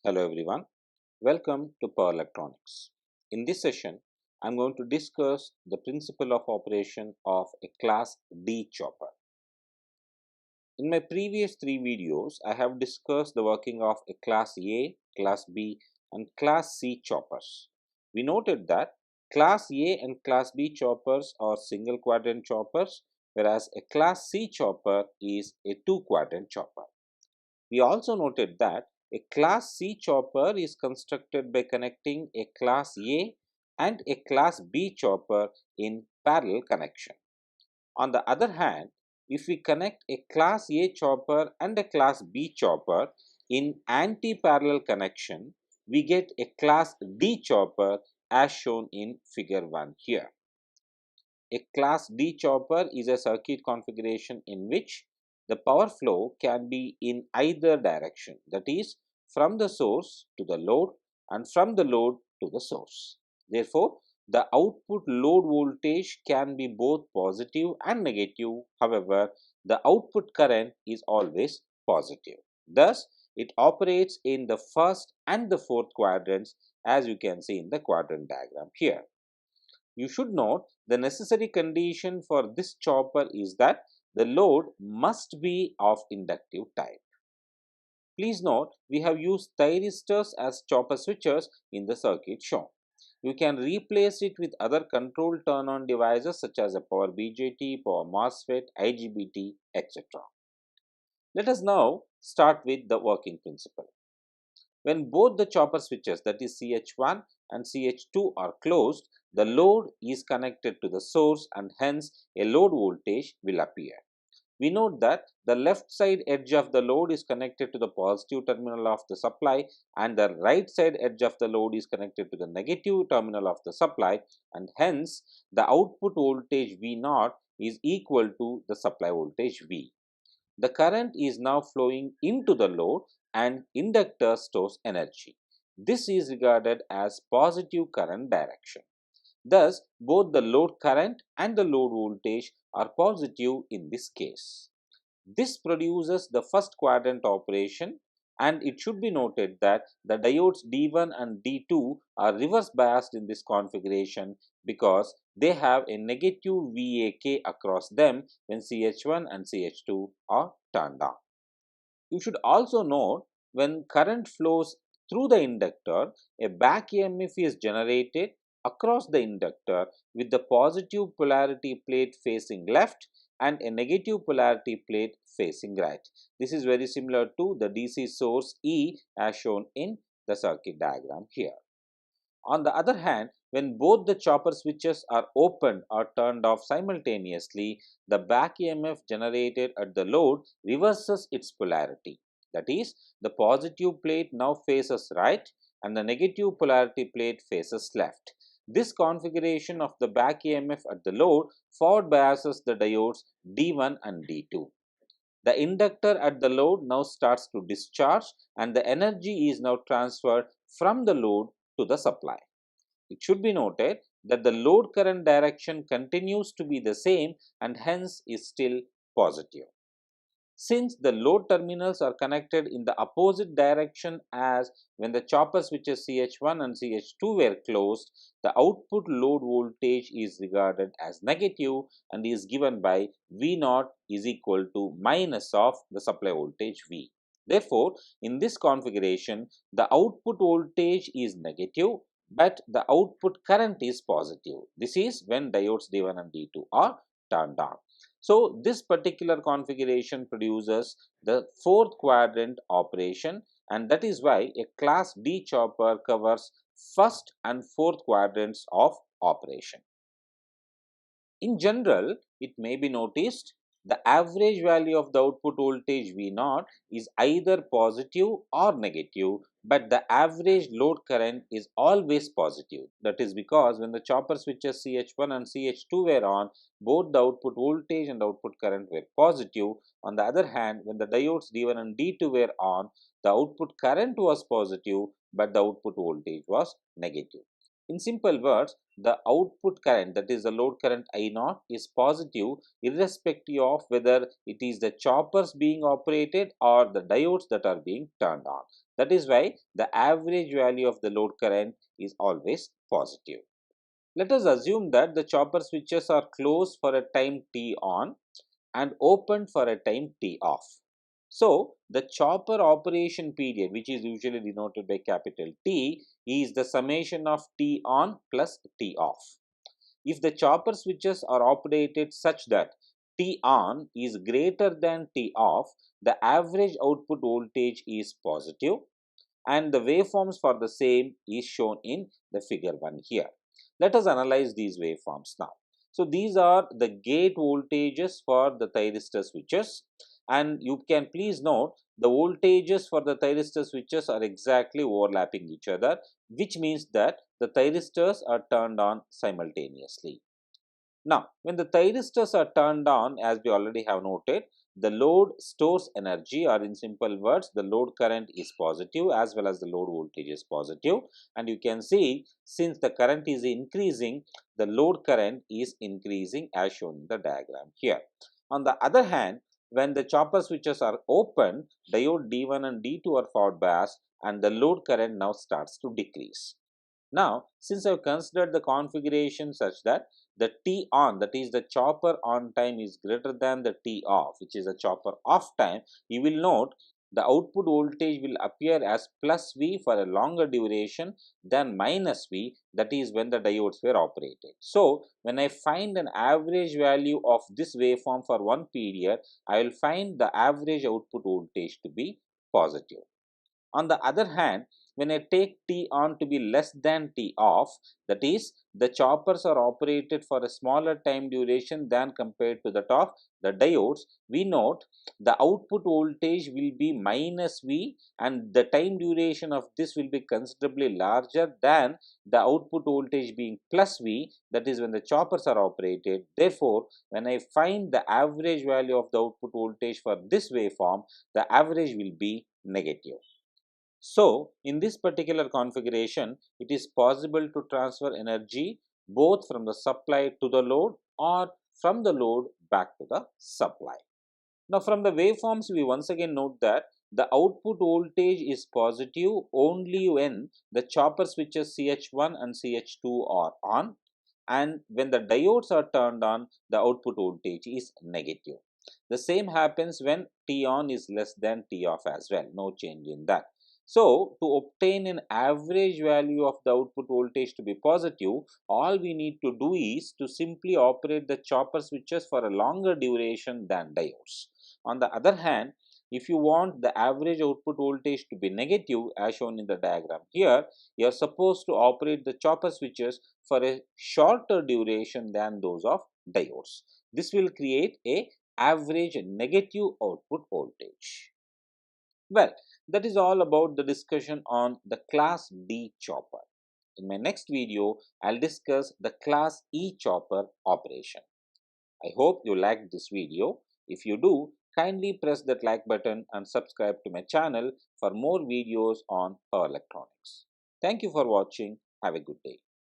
Hello everyone, welcome to Power Electronics. In this session, I am going to discuss the principle of operation of a class D chopper. In my previous three videos, I have discussed the working of a class A, class B and class C choppers. We noted that class A and class B choppers are single quadrant choppers, whereas a class C chopper is a two quadrant chopper. We also noted that a class C chopper is constructed by connecting a class A and a class B chopper in parallel connection. On the other hand, if we connect a class A chopper and a class B chopper in anti-parallel connection, we get a class D chopper as shown in figure 1 here. A class D chopper is a circuit configuration in which the power flow can be in either direction, that is, from the source to the load and from the load to the source. Therefore, the output load voltage can be both positive and negative. However, the output current is always positive. Thus, it operates in the first and the fourth quadrants, as you can see in the quadrant diagram here. You should note the necessary condition for this chopper is that the load must be of inductive type. Please note we have used thyristors as chopper switches in the circuit shown. You can replace it with other control turn-on devices such as a power BJT, power MOSFET, IGBT, etc. Let us now start with the working principle. When both the chopper switches, that is CH1 and CH2, are closed, the load is connected to the source and hence a load voltage will appear. We note that the left side edge of the load is connected to the positive terminal of the supply and the right side edge of the load is connected to the negative terminal of the supply, and hence the output voltage V0 is equal to the supply voltage V. The current is now flowing into the load and inductor stores energy. This is regarded as positive current direction. Thus, both the load current and the load voltage are positive in this case. This produces the first quadrant operation, and it should be noted that the diodes D1 and D2 are reverse biased in this configuration because they have a negative VAK across them when CH1 and CH2 are turned on. You should also note when current flows through the inductor, a back EMF is generated across the inductor with the positive polarity plate facing left and a negative polarity plate facing right. This is very similar to the DC source E as shown in the circuit diagram here. On the other hand, when both the chopper switches are opened or turned off simultaneously, the back EMF generated at the load reverses its polarity. That is, the positive plate now faces right and the negative polarity plate faces left. This configuration of the back EMF at the load forward biases the diodes D1 and D2. The inductor at the load now starts to discharge and the energy is now transferred from the load to the supply. It should be noted that the load current direction continues to be the same and hence is still positive. Since the load terminals are connected in the opposite direction as when the chopper switches CH1 and CH2 were closed, the output load voltage is regarded as negative and is given by V0 is equal to minus of the supply voltage V. Therefore, in this configuration, the output voltage is negative but the output current is positive. This is when diodes D1 and D2 are turned on. So, this particular configuration produces the fourth quadrant operation, and that is why a class D chopper covers first and fourth quadrants of operation. In general, it may be noticed the average value of the output voltage V0 is either positive or negative, but the average load current is always positive. That is because when the chopper switches CH1 and CH2 were on, both the output voltage and output current were positive. On the other hand, when the diodes D1 and D2 were on, the output current was positive, but the output voltage was negative. In simple words, the output current, that is the load current I0, is positive irrespective of whether it is the choppers being operated or the diodes that are being turned on. That is why the average value of the load current is always positive. Let us assume that the chopper switches are closed for a time t on and opened for a time t off. So, the chopper operation period, which is usually denoted by capital T, is the summation of t on plus t off. If the chopper switches are operated such that T on is greater than T off, the average output voltage is positive and the waveforms for the same is shown in the figure 1 here. Let us analyze these waveforms now. So, these are the gate voltages for the thyristor switches, and you can please note the voltages for the thyristor switches are exactly overlapping each other, which means that the thyristors are turned on simultaneously. Now, when the thyristors are turned on, as we already have noted, the load stores energy, or in simple words, the load current is positive as well as the load voltage is positive. And you can see, since the current is increasing, the load current is increasing as shown in the diagram here. On the other hand, when the chopper switches are open, diode D1 and D2 are forward biased and the load current now starts to decrease. Now, since I have considered the configuration such that the T on, that is the chopper on time, is greater than the T off, which is the chopper off time, you will note the output voltage will appear as plus V for a longer duration than minus V, that is when the diodes were operated. So, when I find an average value of this waveform for one period, I will find the average output voltage to be positive. On the other hand, when I take T on to be less than T off, that is, the choppers are operated for a smaller time duration than compared to that of the diodes, we note the output voltage will be minus V and the time duration of this will be considerably larger than the output voltage being plus V, that is when the choppers are operated. Therefore, when I find the average value of the output voltage for this waveform, the average will be negative. So, in this particular configuration, it is possible to transfer energy both from the supply to the load or from the load back to the supply. Now, from the waveforms, we once again note that the output voltage is positive only when the chopper switches CH1 and CH2 are on, and when the diodes are turned on, the output voltage is negative. The same happens when T on is less than T off as well, no change in that. So, to obtain an average value of the output voltage to be positive, all we need to do is to simply operate the chopper switches for a longer duration than diodes. On the other hand, if you want the average output voltage to be negative as shown in the diagram here, you are supposed to operate the chopper switches for a shorter duration than those of diodes. This will create a average negative output voltage. Well, that is all about the discussion on the class D chopper. In my next video, I'll discuss the class E chopper operation. I hope you liked this video. If you do, kindly press that like button and subscribe to my channel for more videos on power electronics. Thank you for watching. Have a good day.